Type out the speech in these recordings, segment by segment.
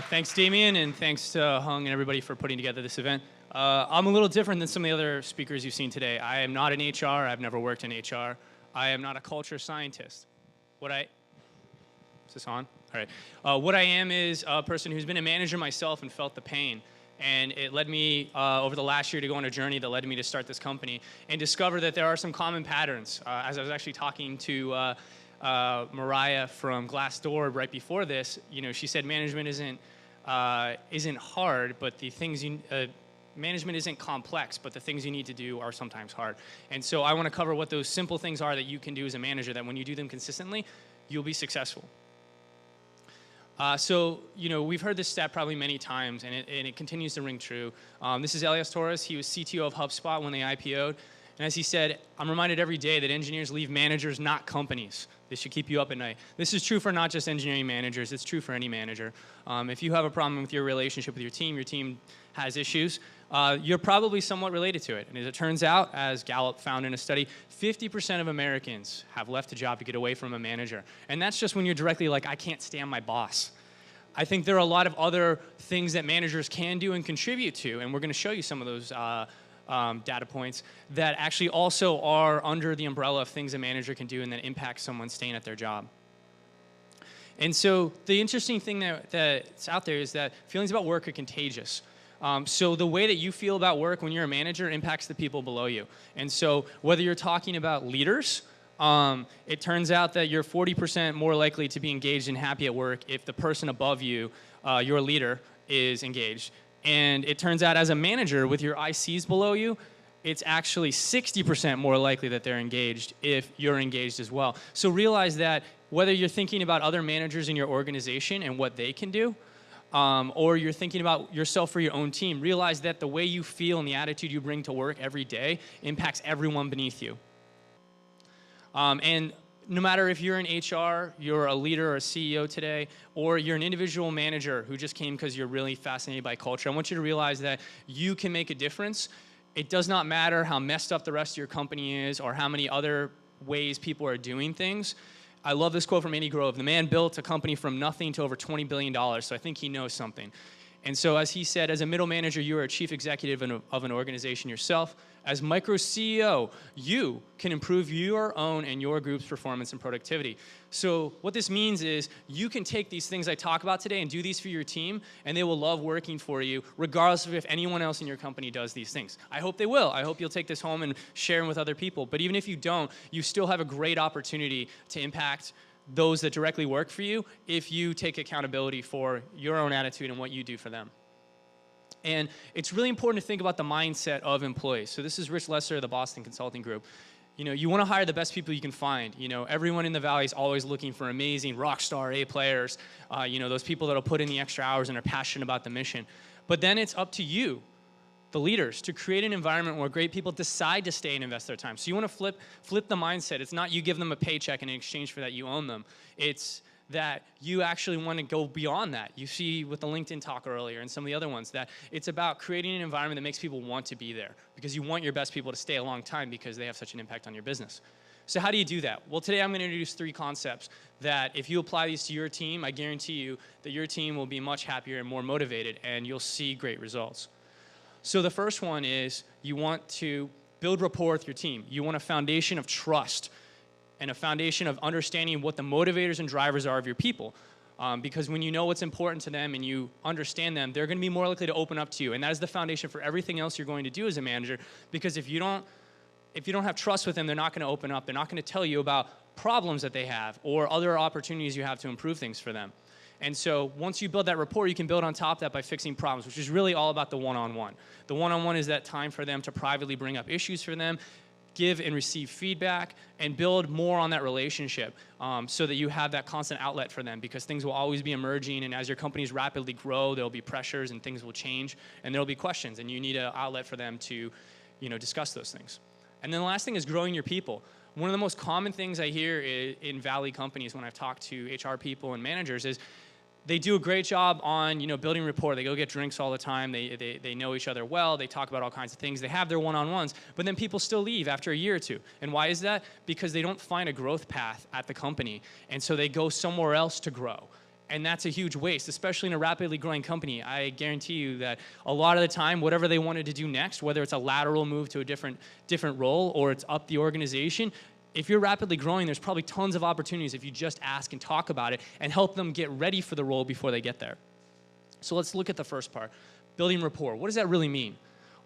Thanks, Damien, and thanks to Hung and everybody for putting together this event. I'm a little different than some of the other speakers you've seen today. I am not in HR. I've never worked in HR. I am not a culture scientist. Is this on? All right. What I am is a person who's been a manager myself and felt the pain. And it led me over the last year to go on a journey that led me to start this company and discover that there are some common patterns. As I was actually talking to Mariah from Glassdoor right before this, she said management isn't hard, but the things management isn't complex, but the things you need to do are sometimes hard. And so I want to cover what those simple things are that you can do as a manager that when you do them consistently, you'll be successful. We've heard this stat probably many times, and it continues to ring true. This is Elias Torres. He was CTO of HubSpot when they IPO'd. And as he said, I'm reminded every day that engineers leave managers, not companies. This should keep you up at night. This is true for not just engineering managers. It's true for any manager. If you have a problem with your relationship with your team has issues, you're probably somewhat related to it. And as it turns out, as Gallup found in a study, 50% of Americans have left a job to get away from a manager. And that's just when you're directly like, I can't stand my boss. I think there are a lot of other things that managers can do and contribute to, and we're going to show you some of those data points that actually also are under the umbrella of things a manager can do and that impact someone staying at their job. And so the interesting thing that's out there is that feelings about work are contagious. So the way that you feel about work when you're a manager impacts the people below you. And so whether you're talking about leaders, it turns out that you're 40% more likely to be engaged and happy at work if the person above you, your leader, is engaged. And it turns out as a manager with your ICs below you, it's actually 60% more likely that they're engaged if you're engaged as well. So realize that whether you're thinking about other managers in your organization and what they can do, or you're thinking about yourself for your own team, realize that the way you feel and the attitude you bring to work every day impacts everyone beneath you. And no matter if you're in HR, you're a leader or a CEO today, or you're an individual manager who just came because you're really fascinated by culture, I want you to realize that you can make a difference. It does not matter how messed up the rest of your company is or how many other ways people are doing things. I love this quote from Andy Grove. The man built a company from nothing to over $20 billion, so I think he knows something. And so as he said, as a middle manager, you are a chief executive of an organization yourself. As micro CEO, you can improve your own and your group's performance and productivity. So what this means is you can take these things I talk about today and do these for your team, and they will love working for you, regardless of if anyone else in your company does these things. I hope they will. I hope you'll take this home and share them with other people. But even if you don't, you still have a great opportunity to impact those that directly work for you if you take accountability for your own attitude and what you do for them. And it's really important to think about the mindset of employees. So this is Rich Lesser of the Boston Consulting Group. You want to hire the best people you can find. Everyone in the Valley is always looking for amazing rock star A players, those people that'll put in the extra hours and are passionate about the mission. But then it's up to you, the leaders, to create an environment where great people decide to stay and invest their time. So you want to flip the mindset. It's not you give them a paycheck and in exchange for that you own them. It's that you actually want to go beyond that. You see with the LinkedIn talk earlier and some of the other ones that it's about creating an environment that makes people want to be there because you want your best people to stay a long time because they have such an impact on your business. So how do you do that? Well, today I'm going to introduce 3 concepts that if you apply these to your team, I guarantee you that your team will be much happier and more motivated and you'll see great results. So the first one is you want to build rapport with your team. You want a foundation of trust and a foundation of understanding what the motivators and drivers are of your people. Because when you know what's important to them and you understand them, they're going to be more likely to open up to you. And that is the foundation for everything else you're going to do as a manager. Because if you don't have trust with them, they're not going to open up. They're not going to tell you about problems that they have or other opportunities you have to improve things for them. And so once you build that rapport, you can build on top of that by fixing problems, which is really all about the one-on-one. The one-on-one is that time for them to privately bring up issues for them, give and receive feedback, and build more on that relationship so that you have that constant outlet for them because things will always be emerging, and as your companies rapidly grow, there'll be pressures and things will change, and there'll be questions, and you need an outlet for them to discuss those things. And then the last thing is growing your people. One of the most common things I hear in Valley companies when I've talked to HR people and managers is they do a great job on building rapport. They go get drinks all the time. They know each other well. They talk about all kinds of things. They have their one-on-ones, but then people still leave after a year or two. And why is that? Because they don't find a growth path at the company, and so they go somewhere else to grow. And that's a huge waste, especially in a rapidly growing company. I guarantee you that a lot of the time, whatever they wanted to do next, whether it's a lateral move to a different role or it's up the organization, if you're rapidly growing, there's probably tons of opportunities if you just ask and talk about it and help them get ready for the role before they get there. So let's look at the first part, building rapport. What does that really mean?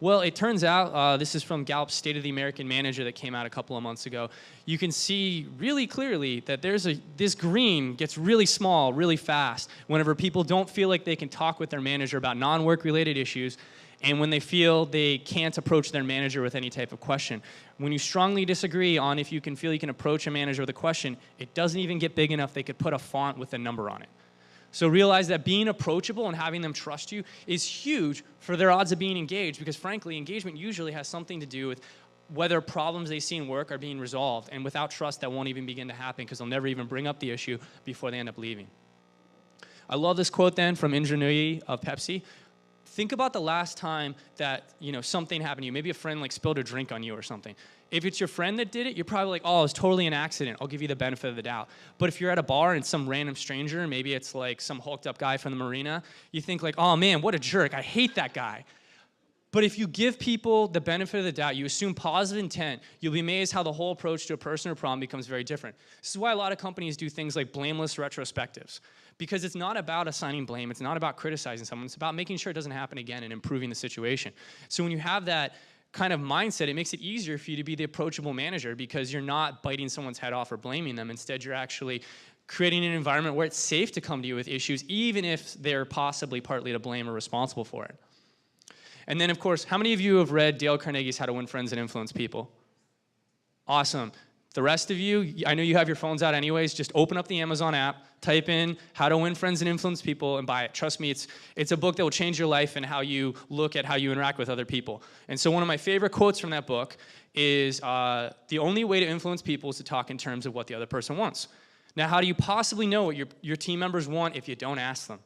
Well, it turns out, this is from Gallup's State of the American Manager that came out a couple of months ago. You can see really clearly that this green gets really small really fast whenever people don't feel like they can talk with their manager about non-work related issues, and when they feel they can't approach their manager with any type of question. When you strongly disagree on if you can feel you can approach a manager with a question, it doesn't even get big enough they could put a font with a number on it. So realize that being approachable and having them trust you is huge for their odds of being engaged, because frankly, engagement usually has something to do with whether problems they see in work are being resolved. And without trust, that won't even begin to happen because they'll never even bring up the issue before they end up leaving. I love this quote then from Indra Nooyi of Pepsi. Think about the last time that something happened to you. Maybe a friend spilled a drink on you or something. If it's your friend that did it, you're probably like, oh, it was totally an accident. I'll give you the benefit of the doubt. But if you're at a bar and some random stranger, maybe it's some hulked up guy from the marina, you think oh man, what a jerk. I hate that guy. But if you give people the benefit of the doubt, you assume positive intent, you'll be amazed how the whole approach to a person or problem becomes very different. This is why a lot of companies do things like blameless retrospectives. Because it's not about assigning blame, it's not about criticizing someone, it's about making sure it doesn't happen again and improving the situation. So when you have that kind of mindset, it makes it easier for you to be the approachable manager because you're not biting someone's head off or blaming them. Instead, you're actually creating an environment where it's safe to come to you with issues, even if they're possibly partly to blame or responsible for it. And then, of course, how many of you have read Dale Carnegie's How to Win Friends and Influence People? Awesome. The rest of you, I know you have your phones out anyways, just open up the Amazon app, type in How to Win Friends and Influence People, and buy it. Trust me, it's a book that will change your life and how you look at how you interact with other people. And so one of my favorite quotes from that book is, the only way to influence people is to talk in terms of what the other person wants. Now, how do you possibly know what your team members want if you don't ask them?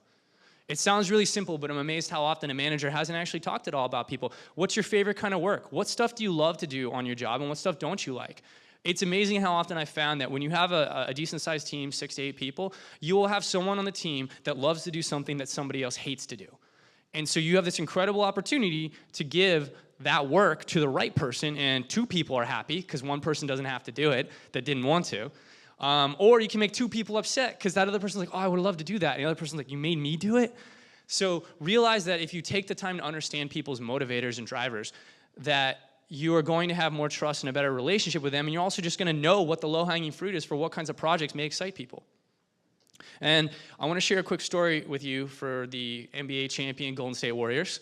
It sounds really simple, but I'm amazed how often a manager hasn't actually talked at all about people. What's your favorite kind of work? What stuff do you love to do on your job, and what stuff don't you like? It's amazing how often I found that when you have a decent-sized team, 6 to 8 people, you will have someone on the team that loves to do something that somebody else hates to do. And so you have this incredible opportunity to give that work to the right person, and 2 people are happy because one person doesn't have to do it that didn't want to. Or you can make 2 people upset because that other person's like, oh, I would love to do that. And the other person's like, you made me do it? So realize that if you take the time to understand people's motivators and drivers, that you are going to have more trust and a better relationship with them, and you're also just going to know what the low-hanging fruit is for what kinds of projects may excite people. And I want to share a quick story with you for the NBA champion Golden State Warriors.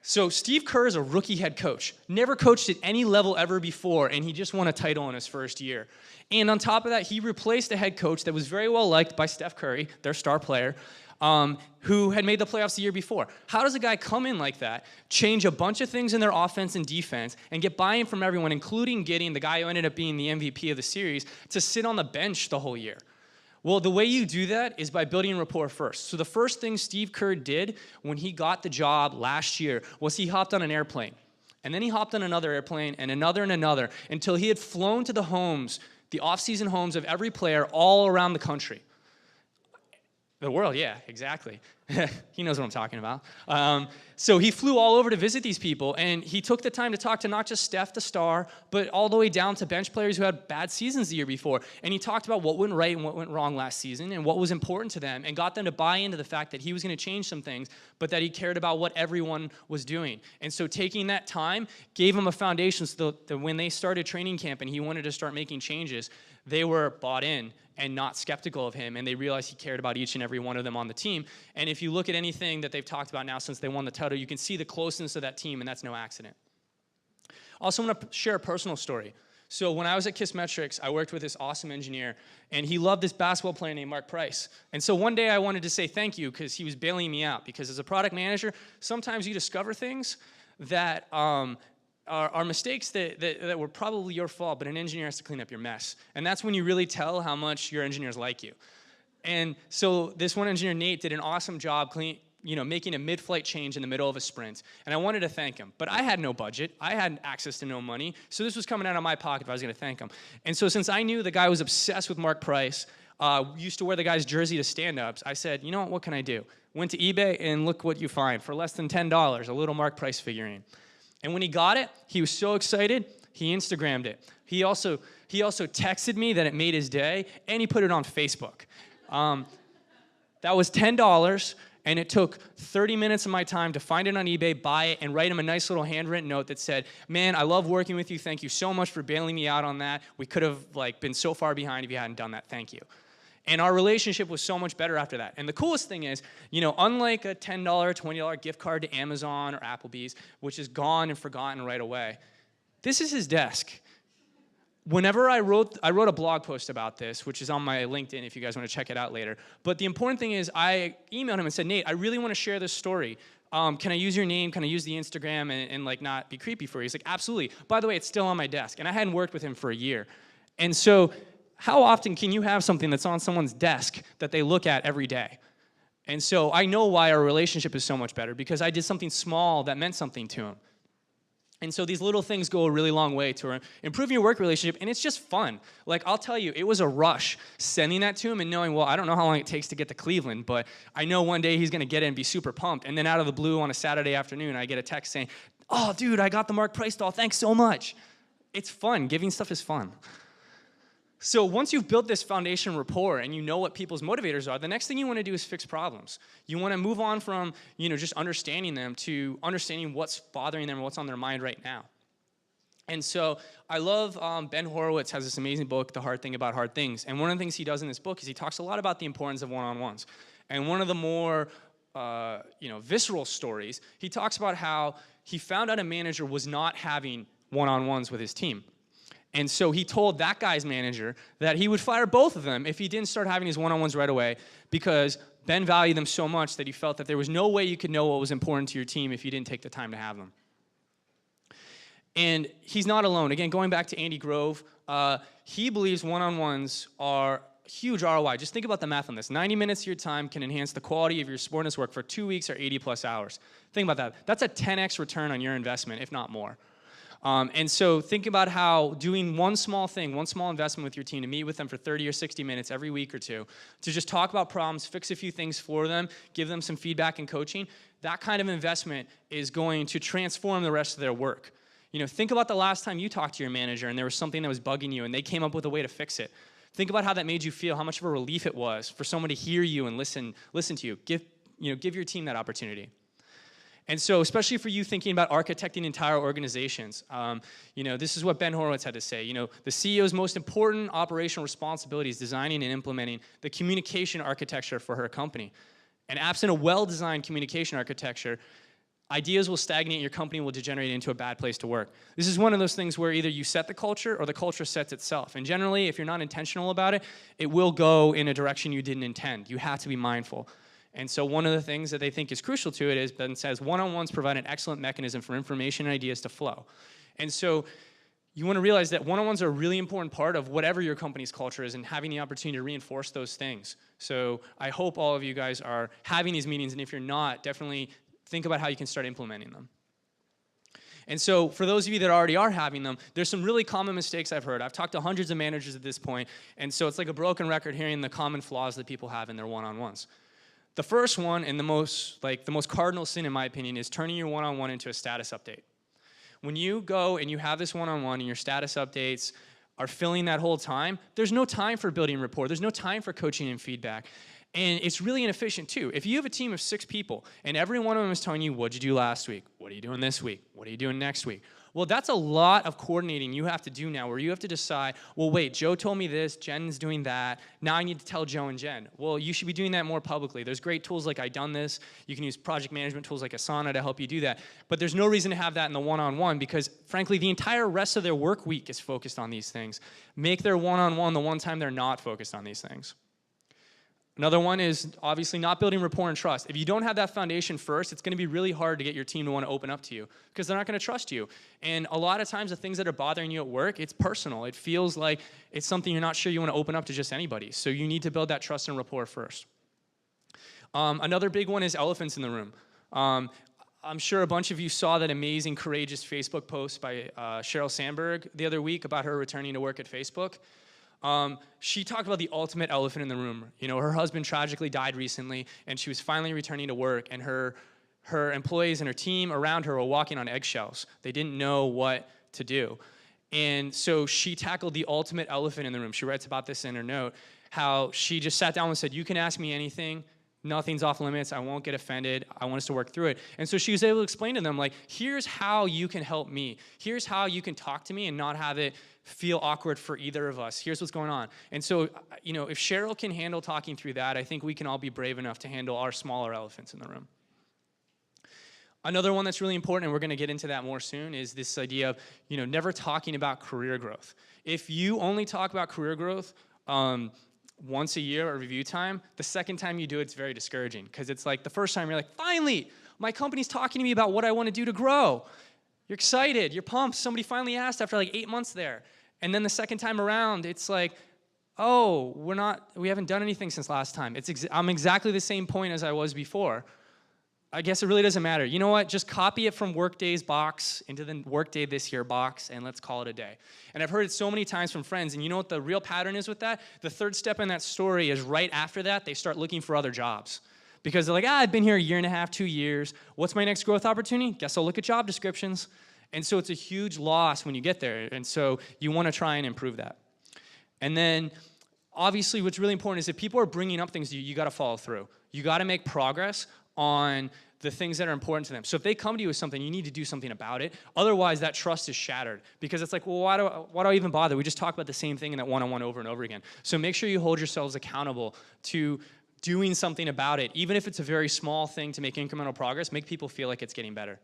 So Steve Kerr is a rookie head coach, never coached at any level ever before, and he just won a title in his first year. And on top of that, he replaced a head coach that was very well liked by Steph Curry, their star player, who had made the playoffs the year before. How does a guy come in like that, change a bunch of things in their offense and defense, and get buy-in from everyone, including getting the guy who ended up being the MVP of the series, to sit on the bench the whole year? Well, the way you do that is by building rapport first. So the first thing Steve Kerr did when he got the job last year was he hopped on an airplane. And then he hopped on another airplane and another until he had flown to the homes, the off-season homes of every player all around the country. The world, yeah, exactly. He knows what I'm talking about. So he flew all over to visit these people, and he took the time to talk to not just Steph, the star, but all the way down to bench players who had bad seasons the year before. And he talked about what went right and what went wrong last season and what was important to them, and got them to buy into the fact that he was going to change some things, but that he cared about what everyone was doing. And so taking that time gave him a foundation so that when they started training camp and he wanted to start making changes, they were bought in and not skeptical of him, and they realized he cared about each and every one of them on the team. And if you look at anything that they've talked about now since they won the title, you can see the closeness of that team, and that's no accident. Also, I want to share a personal story. So when I was at KISSmetrics, I worked with this awesome engineer, and he loved this basketball player named Mark Price. And so one day I wanted to say thank you because he was bailing me out, because as a product manager, sometimes you discover things that are mistakes that were probably your fault, but an engineer has to clean up your mess. And that's when you really tell how much your engineers like you. And so this one engineer, Nate, did an awesome job making a mid-flight change in the middle of a sprint. And I wanted to thank him, but I had no budget. I had access to no money. So this was coming out of my pocket if I was going to thank him. And so since I knew the guy was obsessed with Mark Price, used to wear the guy's jersey to stand-ups. I said, you know what can I do? Went to eBay, and look what you find. For less than $10, a little Mark Price figurine. And when he got it, he was so excited, he Instagrammed it. He also texted me that it made his day, and he put it on Facebook. That was $10, and it took 30 minutes of my time to find it on eBay, buy it, and write him a nice little handwritten note that said, man, I love working with you. Thank you so much for bailing me out on that. We could have been so far behind if you hadn't done that. Thank you. And our relationship was so much better after that. And the coolest thing is, unlike a $10, $20 gift card to Amazon or Applebee's, which is gone and forgotten right away, this is his desk. Whenever I wrote a blog post about this, which is on my LinkedIn if you guys want to check it out later. But the important thing is I emailed him and said, Nate, I really want to share this story. Can I use your name? Can I use the Instagram and not be creepy for you? He's like, absolutely. By the way, it's still on my desk. And I hadn't worked with him for a year. And so how often can you have something that's on someone's desk that they look at every day? And so I know why our relationship is so much better, because I did something small that meant something to him. And so these little things go a really long way to improving your work relationship, and it's just fun. I'll tell you, it was a rush sending that to him and knowing, well, I don't know how long it takes to get to Cleveland, but I know one day he's going to get it and be super pumped. And then out of the blue on a Saturday afternoon, I get a text saying, oh, dude, I got the Mark Price doll. Thanks so much. It's fun. Giving stuff is fun. So once you've built this foundation rapport and you know what people's motivators are, the next thing you want to do is fix problems. You want to move on from just understanding them to understanding what's bothering them or what's on their mind right now. And so I love Ben Horowitz has this amazing book, The Hard Thing About Hard Things. And one of the things he does in this book is he talks a lot about the importance of one-on-ones. And one of the more visceral stories, he talks about how he found out a manager was not having one-on-ones with his team. And so he told that guy's manager that he would fire both of them if he didn't start having his one-on-ones right away, because Ben valued them so much that he felt that there was no way you could know what was important to your team if you didn't take the time to have them. And he's not alone. Again, going back to Andy Grove, he believes one-on-ones are huge ROI. Just think about the math on this. 90 minutes of your time can enhance the quality of your subordinates' work for 2 weeks or 80+ hours. Think about that. That's a 10x return on your investment, if not more. And so think about how doing one small thing, one small investment with your team, to meet with them for 30 or 60 minutes every week or two, to just talk about problems, fix a few things for them, give them some feedback and coaching, that kind of investment is going to transform the rest of their work. Think about the last time you talked to your manager and there was something that was bugging you and they came up with a way to fix it. Think about how that made you feel, how much of a relief it was for someone to hear you and listen to you. Give your team that opportunity. And so, especially for you thinking about architecting entire organizations, this is what Ben Horowitz had to say. The CEO's most important operational responsibility is designing and implementing the communication architecture for her company. And absent a well-designed communication architecture, ideas will stagnate and your company will degenerate into a bad place to work. This is one of those things where either you set the culture or the culture sets itself. And generally, if you're not intentional about it, it will go in a direction you didn't intend. You have to be mindful. And so one of the things that they think is crucial to it is Ben says one-on-ones provide an excellent mechanism for information and ideas to flow. And so you want to realize that one-on-ones are a really important part of whatever your company's culture is and having the opportunity to reinforce those things. So I hope all of you guys are having these meetings, and if you're not, definitely think about how you can start implementing them. And so for those of you that already are having them, there's some really common mistakes I've heard. I've talked to hundreds of managers at this point, and so it's like a broken record hearing the common flaws that people have in their one-on-ones. The first one, and the most cardinal sin in my opinion, is turning your one-on-one into a status update. When you go and you have this one-on-one and your status updates are filling that whole time, there's no time for building rapport. There's no time for coaching and feedback. And it's really inefficient too. If you have a team of 6 people and every one of them is telling you, what'd you do last week? What are you doing this week? What are you doing next week? Well, that's a lot of coordinating you have to do now, where you have to decide, well, wait, Joe told me this, Jen's doing that, now I need to tell Joe and Jen. Well, you should be doing that more publicly. There's great tools like I've Done This. You can use project management tools like Asana to help you do that. But there's no reason to have that in the one-on-one because, frankly, the entire rest of their work week is focused on these things. Make their one-on-one the one time they're not focused on these things. Another one is obviously not building rapport and trust. If you don't have that foundation first, it's going to be really hard to get your team to want to open up to you because they're not going to trust you. And a lot of times the things that are bothering you at work, it's personal. It feels like it's something you're not sure you want to open up to just anybody. So you need to build that trust and rapport first. Another big one is elephants in the room. I'm sure a bunch of you saw that amazing, courageous Facebook post by Sheryl Sandberg the other week about her returning to work at Facebook. She talked about the ultimate elephant in the room. You know, her husband tragically died recently, and she was finally returning to work, and her employees and her team around her were walking on eggshells. They didn't know what to do. And so she tackled the ultimate elephant in the room. She writes about this in her note, how she just sat down and said, you can ask me anything. Nothing's off limits. I won't get offended. I want us to work through it. And so she was able to explain to them, like, here's how you can help me. Here's how you can talk to me and not have it feel awkward for either of us. Here's what's going on. And so, you know, if Cheryl can handle talking through that, I think we can all be brave enough to handle our smaller elephants in the room. Another one that's really important, and we're going to get into that more soon, is this idea of, you know, never talking about career growth. If you only talk about career growth once a year at review time, the second time you do it's very discouraging, because it's like the first time you're like, finally, my company's talking to me about what I want to do to grow. You're excited, you're pumped, somebody finally asked after like 8 months there. And then the second time around, it's like, oh, we haven't done anything since last time. I'm exactly the same point as I was before. I guess it really doesn't matter. You know what? Just copy it from Workday's box into the Workday this year box, and let's call it a day. And I've heard it so many times from friends, and you know what the real pattern is with that? The third step in that story is right after that, they start looking for other jobs. Because they're like, I've been here a year and a half, 2 years. What's my next growth opportunity? Guess I'll look at job descriptions. And so it's a huge loss when you get there. And so you want to try and improve that. And then, obviously, what's really important is if people are bringing up things to you, you got to follow through. You got to make progress on the things that are important to them. So if they come to you with something, you need to do something about it. Otherwise, that trust is shattered. Because it's like, well, why do I even bother? We just talk about the same thing in that one-on-one over and over again. So make sure you hold yourselves accountable to doing something about it. Even if it's a very small thing to make incremental progress, make people feel like it's getting better.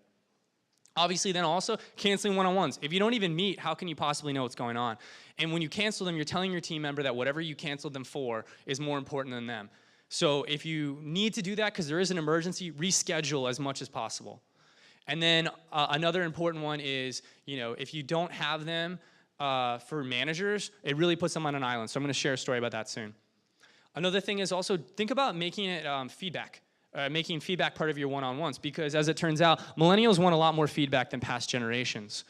Obviously, then also, canceling one-on-ones. If you don't even meet, how can you possibly know what's going on? And when you cancel them, you're telling your team member that whatever you canceled them for is more important than them. So if you need to do that because there is an emergency, reschedule as much as possible. And then another important one is, you know, if you don't have them for managers, it really puts them on an island. So I'm going to share a story about that soon. Another thing is also think about making it feedback. Making feedback part of your one-on-ones, because as it turns out, millennials want a lot more feedback than past generations.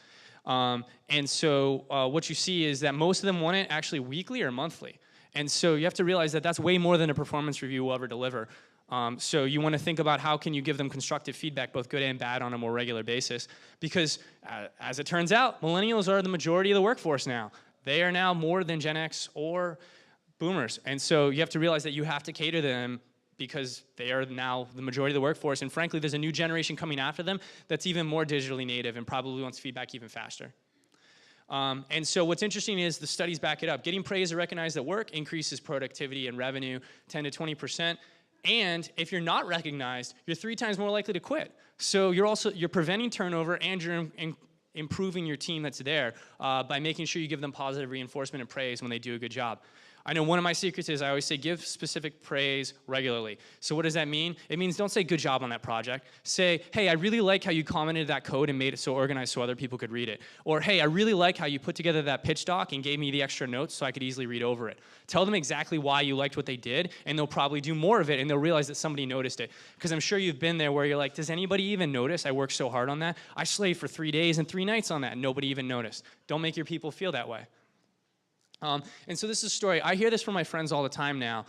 And so what you see is that most of them want it actually weekly or monthly. And so you have to realize that that's way more than a performance review will ever deliver. So you want to think about how can you give them constructive feedback, both good and bad, on a more regular basis. Because as it turns out, millennials are the majority of the workforce now. They are now more than Gen X or boomers. And so you have to realize that you have to cater to them because they are now the majority of the workforce. And frankly, there's a new generation coming after them that's even more digitally native and probably wants feedback even faster. And so what's interesting is the studies back it up. Getting praise or recognized at work increases productivity and revenue 10 to 20%. And if you're not recognized, you're 3 times more likely to quit. So you're preventing turnover and you're improving your team that's there by making sure you give them positive reinforcement and praise when they do a good job. I know one of my secrets is I always say give specific praise regularly. So what does that mean? It means don't say good job on that project. Say, hey, I really like how you commented that code and made it so organized so other people could read it. Or, hey, I really like how you put together that pitch doc and gave me the extra notes so I could easily read over it. Tell them exactly why you liked what they did, and they'll probably do more of it, and they'll realize that somebody noticed it. Because I'm sure you've been there where you're like, does anybody even notice I worked so hard on that? I slaved for 3 days and 3 nights on that, and nobody even noticed. Don't make your people feel that way. And so this is a story. I hear this from my friends all the time now.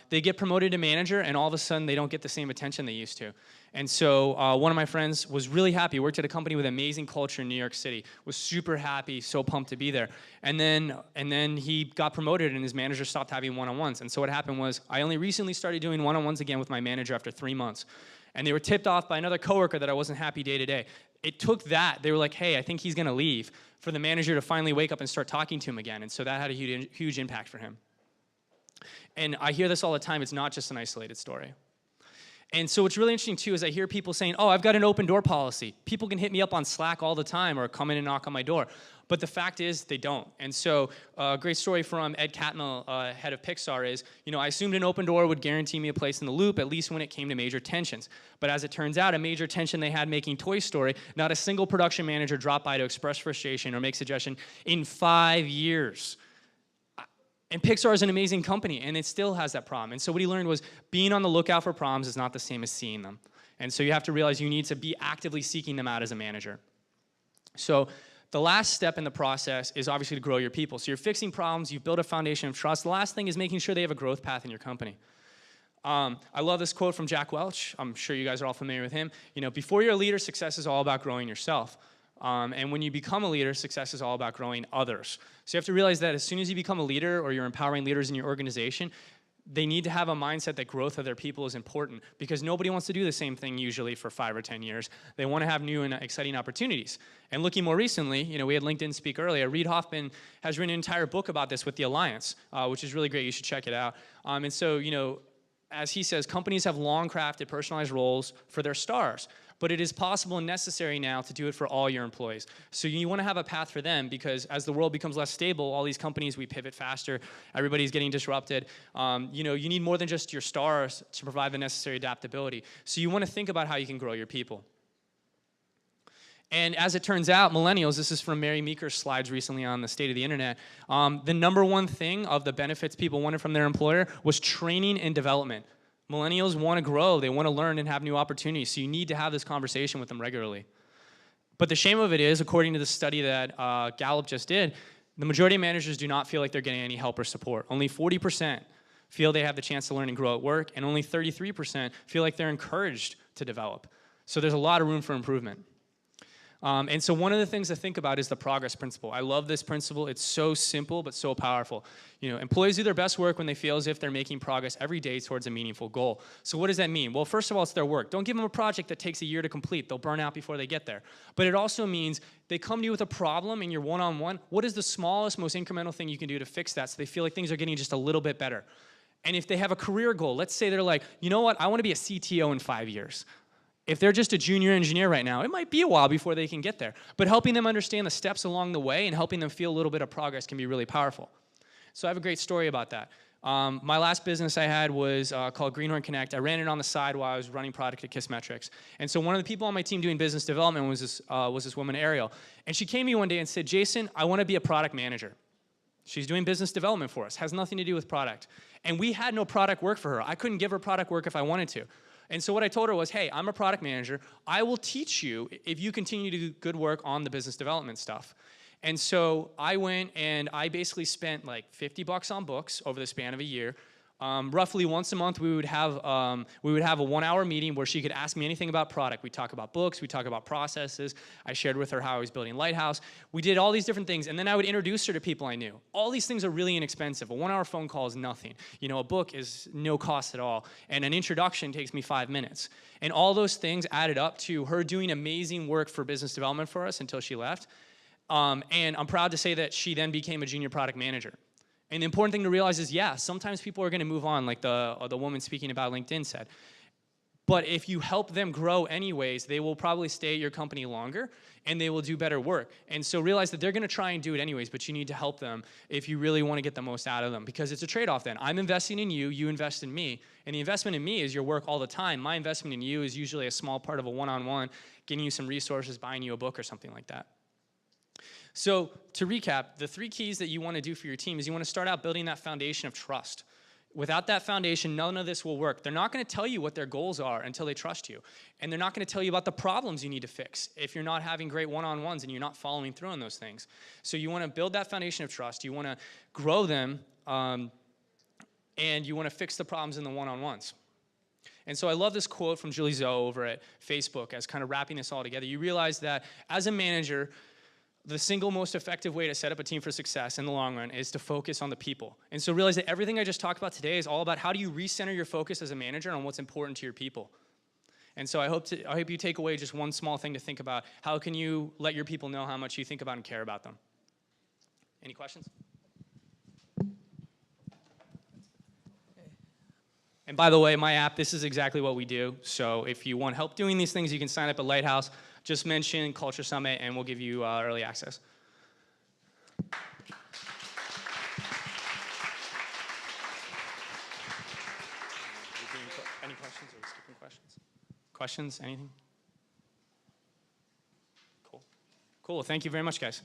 They get promoted to manager, and all of a sudden they don't get the same attention they used to. And so one of my friends was really happy, worked at a company with amazing culture in New York City, was super happy, so pumped to be there. And then he got promoted, and his manager stopped having one-on-ones. And so what happened was I only recently started doing one-on-ones again with my manager after 3 months. And they were tipped off by another coworker that I wasn't happy day to day. It took that. They were like, hey, I think he's going to leave, for the manager to finally wake up and start talking to him again. And so that had a huge impact for him. And I hear this all the time. It's not just an isolated story. And so what's really interesting, too, is I hear people saying, oh, I've got an open door policy. People can hit me up on Slack all the time or come in and knock on my door. But the fact is, they don't. And so a great story from Ed Catmull, head of Pixar, is, I assumed an open door would guarantee me a place in the loop, at least when it came to major tensions. But as it turns out, a major tension they had making Toy Story, not a single production manager dropped by to express frustration or make suggestion in 5 years. And Pixar is an amazing company, and it still has that problem. And so what he learned was being on the lookout for problems is not the same as seeing them. And so you have to realize you need to be actively seeking them out as a manager. So The last step in the process is obviously to grow your people. So you're fixing problems, you've built a foundation of trust. The last thing is making sure they have a growth path in your company. I love this quote from Jack Welch. I'm sure you guys are all familiar with him. You know, before you're a leader, success is all about growing yourself. And when you become a leader, success is all about growing others. So you have to realize that as soon as you become a leader or you're empowering leaders in your organization, they need to have a mindset that growth of their people is important, because nobody wants to do the same thing usually for 5 or 10 years. They want to have new and exciting opportunities. And looking more recently, you know, we had LinkedIn speak earlier. Reid Hoffman has written an entire book about this with the Alliance, which is really great. You should check it out. And so, you know, as he says, companies have long crafted personalized roles for their stars, but it is possible and necessary now to do it for all your employees. So you want to have a path for them, because as the world becomes less stable, all these companies, we pivot faster, everybody's getting disrupted. You know, you need more than just your stars to provide the necessary adaptability. So you want to think about how you can grow your people. And as it turns out, millennials, this is from Mary Meeker's slides recently on the state of the internet, the #1 thing of the benefits people wanted from their employer was training and development. Millennials want to grow, they want to learn and have new opportunities, so you need to have this conversation with them regularly. But the shame of it is, according to the study that Gallup just did, the majority of managers do not feel like they're getting any help or support. Only 40% feel they have the chance to learn and grow at work, and only 33% feel like they're encouraged to develop. So there's a lot of room for improvement. And so one of the things to think about is the progress principle. I love this principle. It's so simple, but so powerful. You know, employees do their best work when they feel as if they're making progress every day towards a meaningful goal. So what does that mean? Well, first of all, it's their work. Don't give them a project that takes a year to complete. They'll burn out before they get there. But it also means they come to you with a problem in your one-on-one. What is the smallest, most incremental thing you can do to fix that so they feel like things are getting just a little bit better? And if they have a career goal, let's say they're like, you know what, I want to be a CTO in 5 years. If they're just a junior engineer right now, it might be a while before they can get there. But helping them understand the steps along the way and helping them feel a little bit of progress can be really powerful. So I have a great story about that. My last business I had was called Greenhorn Connect. I ran it on the side while I was running product at KISSmetrics. And so one of the people on my team doing business development was this woman, Ariel. And she came to me one day and said, Jason, I want to be a product manager. She's doing business development for us, has nothing to do with product. And we had no product work for her. I couldn't give her product work if I wanted to. And so what I told her was, hey, I'm a product manager. I will teach you if you continue to do good work on the business development stuff. And so I went and I basically spent like $50 on books over the span of a year. Roughly once a month, we would have a 1-hour meeting where she could ask me anything about product. We talk about books, we talk about processes. I shared with her how I was building Lighthouse. We did all these different things, and then I would introduce her to people I knew. All these things are really inexpensive. A 1-hour phone call is nothing. You know, a book is no cost at all, and an introduction takes me 5 minutes. And all those things added up to her doing amazing work for business development for us until she left. And I'm proud to say that she then became a junior product manager. And the important thing to realize is, yeah, sometimes people are going to move on, like the woman speaking about LinkedIn said. But if you help them grow anyways, they will probably stay at your company longer, and they will do better work. And so realize that they're going to try and do it anyways, but you need to help them if you really want to get the most out of them, because it's a trade-off then. I'm investing in you, you invest in me, and the investment in me is your work all the time. My investment in you is usually a small part of a one-on-one, getting you some resources, buying you a book or something like that. So to recap, the 3 keys that you want to do for your team is you want to start out building that foundation of trust. Without that foundation, none of this will work. They're not going to tell you what their goals are until they trust you. And they're not going to tell you about the problems you need to fix if you're not having great one-on-ones and you're not following through on those things. So you want to build that foundation of trust. You want to grow them, and you want to fix the problems in the one-on-ones. And so I love this quote from Julie Zoe over at Facebook as kind of wrapping this all together. You realize that as a manager, the single most effective way to set up a team for success in the long run is to focus on the people. And so realize that everything I just talked about today is all about how do you recenter your focus as a manager on what's important to your people. And so I hope you take away just one small thing to think about. How can you let your people know how much you think about and care about them? Any questions? And by the way, my app, this is exactly what we do. So if you want help doing these things, you can sign up at Lighthouse. Just mention Culture Summit, and we'll give you early access. Any questions? Are we skipping questions? Questions? Anything? Cool. Cool. Thank you very much, guys.